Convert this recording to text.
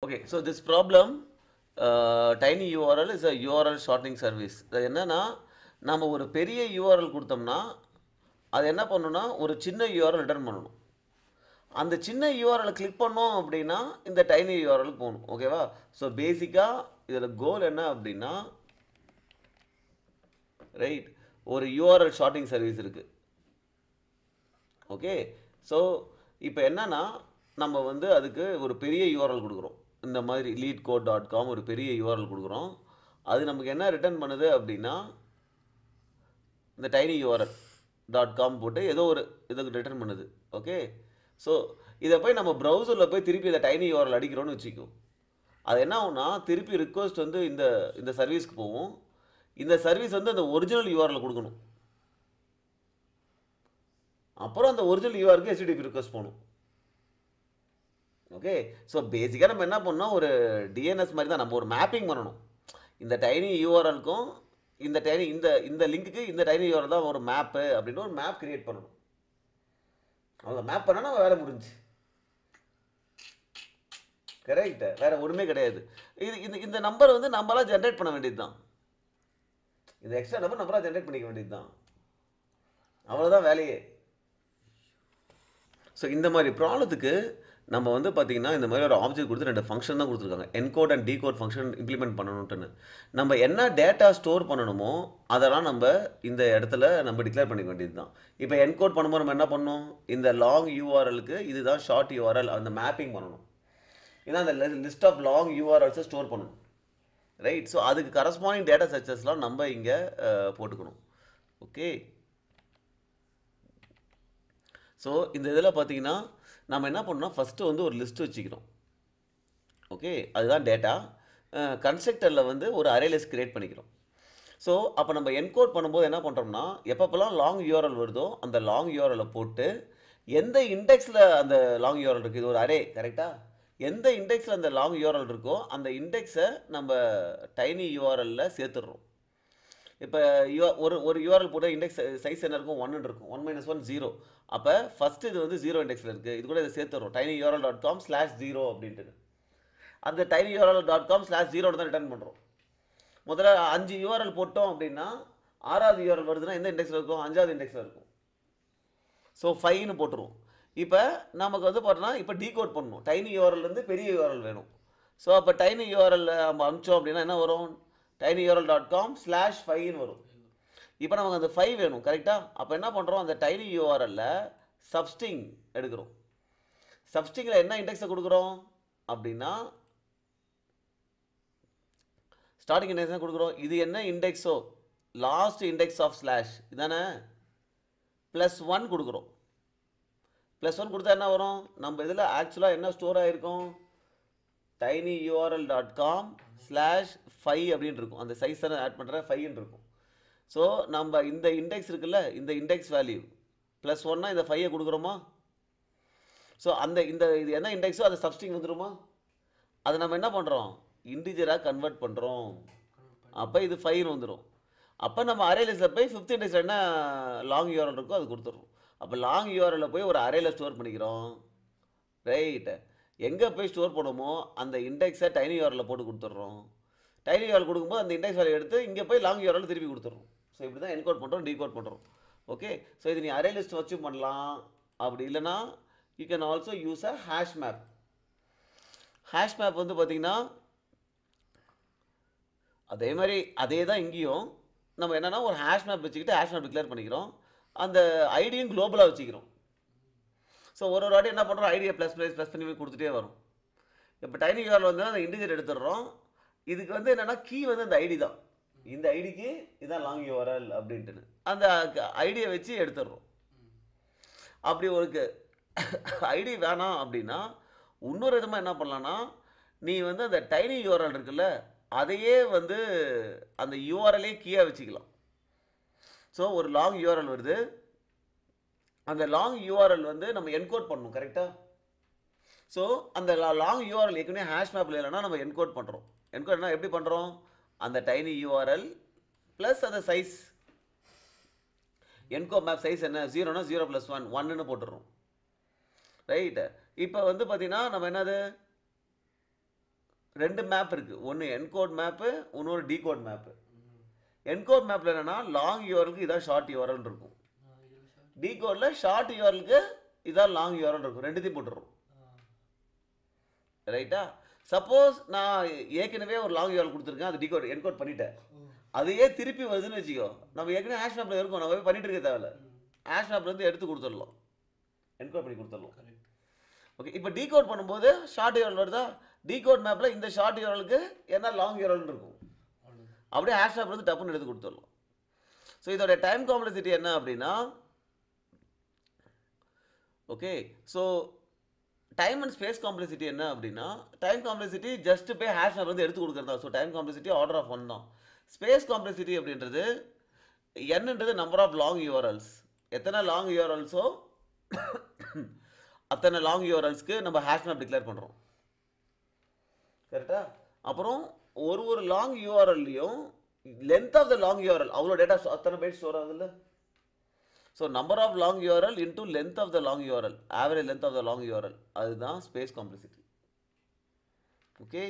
Okay, so this problem, tiny URL is a URL shortening service. அது என்னன்னா நம்ம ஒரு பெரிய URL கொடுத்தோம்னா அது என்ன பண்ணணும்னா ஒரு சின்ன URL ரிட்டர்ன் பண்ணணும். அந்த சின்ன URL கிளிக் பண்ணோம் அப்படின்னா இந்த டைனி URL போகணும். ஓகேவா? ஸோ பேசிக்காக இதில் கோல் என்ன அப்படின்னா ரைட் ஒரு URL ஷார்ட்டிங் சர்வீஸ் இருக்குது. ஓகே, ஸோ இப்போ என்னன்னா நம்ம வந்து அதுக்கு ஒரு பெரிய URL கொடுக்குறோம். இந்த மாதிரி leadcode.com ஒரு பெரிய URL கொடுக்குறோம். அது நமக்கு என்ன ரிட்டர்ன் பண்ணுது அப்படின்னா இந்த டைனி URL.com போட்டு ஏதோ ஒரு இதுக்கு ரிட்டர்ன் பண்ணுது. ஓகே, ஸோ இதை போய் நம்ம ப்ரௌசரில் போய் திருப்பி இந்த டைனி URL அடிக்கிறோன்னு வச்சுக்கோ. அது என்ன ஆகும்னா திருப்பி ரிக்வஸ்ட் வந்து இந்த சர்வீஸ்க்கு போகும். இந்த சர்வீஸ் வந்து அந்த ஒரிஜினல் URL கொடுக்கணும். அப்புறம் அந்த ஒரிஜினல் URLக்கு HTTP ரிக்வஸ்ட் போகணும். ஓகே, ஸோ பேசிக்காக நம்ம என்ன பண்ணோம், ஒரு டிஎன்எஸ் மாதிரி தான் நம்ம ஒரு மேப்பிங் பண்ணணும். இந்த டைனி யூஆர்எல்க்கும் இந்த லிங்க்குக்கு இந்த டைனி யூஆர்எல் தான் ஒரு மேப்பு அப்படின்னு ஒரு மேப் கிரியேட் பண்ணணும். அவங்க மேப் பண்ணால் நம்ம வேலை முடிஞ்சு. கரெக்ட், வேற ஒன்றுமே கிடையாது. இந்த நம்பர் வந்து நம்மளாம் ஜென்ரேட் பண்ண வேண்டியது தான். இந்த எக்ஸ்ட்ரா நம்பர் நம்மளாம் ஜென்ரேட் பண்ணிக்க வேண்டியது தான். அவ்வளோதான் வேலையே. ஸோ இந்த மாதிரி ப்ராப்ளத்துக்கு நம்ம வந்து பார்த்தீங்கன்னா இந்த மாதிரி ஒரு ஆப்ஜெக்ட் கொடுத்து 2 ஃபங்க்ஷன் தான் கொடுத்துருக்காங்க. Encode and decode function implement பண்ணணும்ட்டுன்னு. நம்ம என்ன டேட்டா ஸ்டோர் பண்ணணுமோ அதெல்லாம் நம்ம இந்த இடத்துல நம்ம டிக்ளேர் பண்ணிக்க வேண்டியது தான். இப்போ என்கோட் பண்ணும்போது நம்ம என்ன பண்ணணும், இந்த லாங் யூஆர்எலுக்கு இதுதான் ஷார்ட் யூஆர்எல் அந்த மேப்பிங் பண்ணணும். ஏன்னா அந்த லிஸ்ட் ஆஃப் லாங் யூஆர்எல்ஸை ஸ்டோர் பண்ணணும். ரைட், ஸோ அதுக்கு கரஸ்பாண்டிங் டேட்டா ஸ்ட்ரக்சர்ஸ்லாம் நம்ம இங்கே போட்டுக்கணும். ஓகே, ஸோ இந்த இதில் பார்த்தீங்கன்னா நம்ம என்ன பண்ணோம்னா ஃபஸ்ட்டு வந்து ஒரு லிஸ்ட்டு வச்சுக்கிறோம். ஓகே, அதுதான் டேட்டா. கன்ஸ்ட்ரக்டரில் வந்து ஒரு அரே லிஸ்ட் கிரியேட் பண்ணிக்கிறோம். ஸோ அப்போ நம்ம என்கோட் பண்ணும்போது என்ன பண்ணுறோம்னா எப்பப்பெல்லாம் லாங் யூஆர்எல் வருதோ அந்த லாங் யூஆர்எலை போட்டு எந்த இண்டெக்ஸில் அந்த லாங் யூஆர்எல் இருக்குது, இது ஒரு அரே கரெக்டாக, எந்த இண்டெக்ஸில் அந்த லாங் யூஆர்எல் இருக்கோ அந்த இண்டெக்ஸை நம்ம டைனி யூஆர்எல்லில் சேர்த்துடுறோம். இப்போ ஒரு யூஆர்எல் போட்டால் இண்டெக்ஸ் சைஸ் என்ன இருக்கும், 1 இருக்கும். 1 - 1 0. அப்போ ஃபஸ்ட்டு இது வந்து 0 இண்டெக்ஸில் இருக்குது. இது கூட இதை சேர்த்துறோம் tinyurl.com/0 அப்படின்ட்டு. அந்த tinyurl.com/0 தான் ரிட்டர்ன் பண்ணுறோம். முதல்ல 5 யூஆர்எல் போட்டோம் அப்படின்னா 6வது யூஆர்எல் வருதுன்னா எந்த இண்டெக்ஸில் இருக்கும், 5வது இண்டெக்ஸில் இருக்கும். ஸோ 5ன்னு போட்டுருவோம். இப்போ நமக்கு வந்து பார்த்தோன்னா இப்போ டீகோட் பண்ணணும். டைனி யூஆர்எல்லேருந்து பெரிய யூஆர்எல் வேணும். ஸோ அப்போ டைனி யூஆர்எல் நம்ம அனுப்பிச்சோம் அப்படின்னா என்ன வரும், tinyurl.com/5ன்னு வரும். இப்போ நமக்கு அந்த 5 வேணும் கரெக்டாக. அப்போ என்ன பண்ணுறோம், அந்த டைனி யூஆர்எல்லில் சப்ஸ்ட்ரிங் எடுக்கிறோம். சப்ஸ்ட்ரிங்கில் என்ன இண்டெக்ஸை கொடுக்குறோம் அப்படின்னா ஸ்டார்டிங் இண்டெக்ஸ் கொடுக்குறோம். இது என்ன இண்டெக்ஸோ லாஸ்ட் இண்டெக்ஸ் ஆஃப் ஸ்லாஷ் இதானே, +1 கொடுக்குறோம். +1 கொடுத்தா என்ன வரும், நம்ம இதில் ஆக்சுவலாக என்ன ஸ்டோர் ஆகிருக்கும், tinyurl.com/5 அப்படின்னு இருக்கும். அந்த சைஸ் ஆட் பண்ணுற 5ன்னு இருக்கும். ஸோ நம்ம இந்த இண்டெக்ஸ் இருக்குல்ல, இந்த இண்டெக்ஸ் வேல்யூ +1னா இந்த 5 கொடுக்குறோமா. ஸோ இது என்ன இண்டெக்ஸோ அது சப்ஸ்ட்ரிங் வந்துடுமா. அதை நம்ம என்ன பண்ணுறோம், இன்டிஜராக கன்வெர்ட் பண்ணுறோம். அப்போ இது 5ன்னு வந்துடும். அப்போ நம்ம அரே லிஸ்ட்டில் போய் 5th இண்டெக்ஸில் என்ன லாங் யூஆர்எல் இருக்கோ அது கொடுத்துட்றோம். அப்போ லாங் யூஆர்எல்லில் போய் ஒரு அரேயில் ஸ்டோர் பண்ணிக்கிறோம். ரைட்டு, எங்கே போய் ஸ்டோர் பண்ணுமோ அந்த இண்டெக்ஸை டைனி யூஆர்எல்லில் போட்டு கொடுத்துட்றோம். டைனி யூஆர்எல் கொடுக்கும்போது அந்த இண்டெக்ஸ் வேல்யூ எடுத்து இங்கே போய் லாங் யூஆர்எல் திருப்பி கொடுத்துட்றோம். ஸோ இப்படி தான் என்கோட் பண்ணுறோம், டீகோட் பண்ணுறோம். ஓகே, ஸோ இது நீ அரே லிஸ்ட் வச்சு பண்ணலாம். அப்படி இல்லைனா you can also use a hash map. Hash map வந்து பார்த்திங்கன்னா அதே மாதிரி அதே தான் இங்கேயும் நம்ம என்னென்னா ஒரு ஹேஷ் மேப் வச்சுக்கிட்டு ஹேஷ் மேப் டிக்ளேர் பண்ணிக்கிறோம். அந்த ஐடியும் குளோபலாக வச்சுக்கிறோம். ஸோ ஒரு வாட்டி என்ன பண்ணுறோம், ஐடியை ப்ளஸ் பண்ணி கொடுத்துட்டே வரும். இப்போ டைனி யூஆர்எல் வந்து அந்த இன்டிஜர் எடுத்துடுறோம். இதுக்கு வந்து என்னென்னா கீ வந்து அந்த ஐடி தான். இந்த ஐடிக்கு இதுதான் லாங் யூஆர்எல் அப்படின்ட்டு அந்த ஐடியை வச்சு எடுத்துடுறோம். அப்படி ஒரு ஐடி வேணாம் அப்படின்னா இன்னொரு விதமாக என்ன பண்ணலான்னா நீ வந்து அந்த டைனி யூஆர்எல் இருக்குல்ல அதையே வந்து அந்த யூஆர்எல்லே கீயாக வச்சுக்கலாம். ஸோ ஒரு லாங் யூஆர்எல் வருது, அந்த லாங் யூஆர்எல் வந்து நம்ம என்கோட் பண்ணணும் கரெக்டாக. ஸோ அந்த லாங் யூஆர்எல் ஏற்கனவே ஹேஷ் மேப்பில் இல்லைன்னா நம்ம என்கோட் பண்ணுறோம். என்கோட்னா எப்படி பண்ணுறோம், அந்த டைனி யூஆர்எல் ப்ளஸ் அந்த சைஸ் என்கோட் மேப் சைஸ் என்ன 0னா 0 + 1 1ன்னு போட்டுடுறோம். ரைட்டு, இப்போ வந்து பார்த்தீங்கன்னா நம்ம என்னது 2 மேப் இருக்குது. ஒன்று என்கோட் மேப்பு, இன்னொரு டீகோட் மேப்பு. என்கோட் மேப்பில் என்னென்னா லாங் யூஆர்எலுக்கு இதான் ஷார்ட் யூஆர்எல் இருக்கும். டீகோடில் ஷார்ட் யூஆர்எலுக்கு இதான் லாங் யூஆர்எல் இருக்கும். ரெண்டுத்தையும் போட்டுடுறோம். ரைட்டா? சப்போஸ் நான் ஏற்கனவே ஒரு லாங் யூஆர்எல் கொடுத்துருக்கேன், அது டீகோட் என்கோட் பண்ணிட்டேன். அதையே திருப்பி வருதுன்னு வச்சுக்கோ, நம்ம ஏற்கனவே ஹேஷ் மேப்பில் இருக்கும், நம்ம போய் பண்ணிட்டு இருக்க தேவையில்ல. ஹேஷ் மேப்லேருந்து எடுத்து கொடுத்துடலாம், என்கோட் பண்ணி கொடுத்துடலாம். ஓகே, இப்போ டீகோட் பண்ணும்போது ஷார்ட் யூஆர்எல் வருதா? டீகோட் மேப்பில் இந்த ஷார்ட் யூஆர்எலுக்கு என்ன லாங் யூஆர்எல் இருக்கும், அப்படியே ஹேஷ் மேப்லேருந்து டப்புன்னு எடுத்து கொடுத்துடலாம். ஸோ இதோட டைம் காம்ப்ளெக்சிட்டி என்ன அப்படின்னா, okay, so time and space complexity என்ன அப்படின்னா, டைம் காம்ப்ளெக்சிட்டி ஜஸ்ட் போய் ஹேஷ் மேப்லேருந்து எடுத்து கொடுக்குறது தான். So time complexity order of 1 தான். ஸ்பேஸ் காம்ப்ளெக்சிட்டி அப்படின்றது என்னன்றது நம்பர் ஆஃப் லாங் யூஆர்எல்ஸ். எத்தனை லாங் யூஆர்எல்ஸோ அத்தனை லாங் யூஆர்எல்ஸ்க்கு நம்ம ஹேஷ் மேப் டிக்ளேர் பண்ணுறோம். கரெக்டா? அப்புறம் ஒரு லாங் யூஆர்எல்லையும் length of the long URL அவ்வளோ டேட்டா அத்தனை பைட் ஸ்டோர் ஆகுதுல்ல. So number of long URL into length of the long URL, average length of the long URL, அதுதான் ஸ்பேஸ் காம்ப்ளெக்சிட்டி. ஓகே.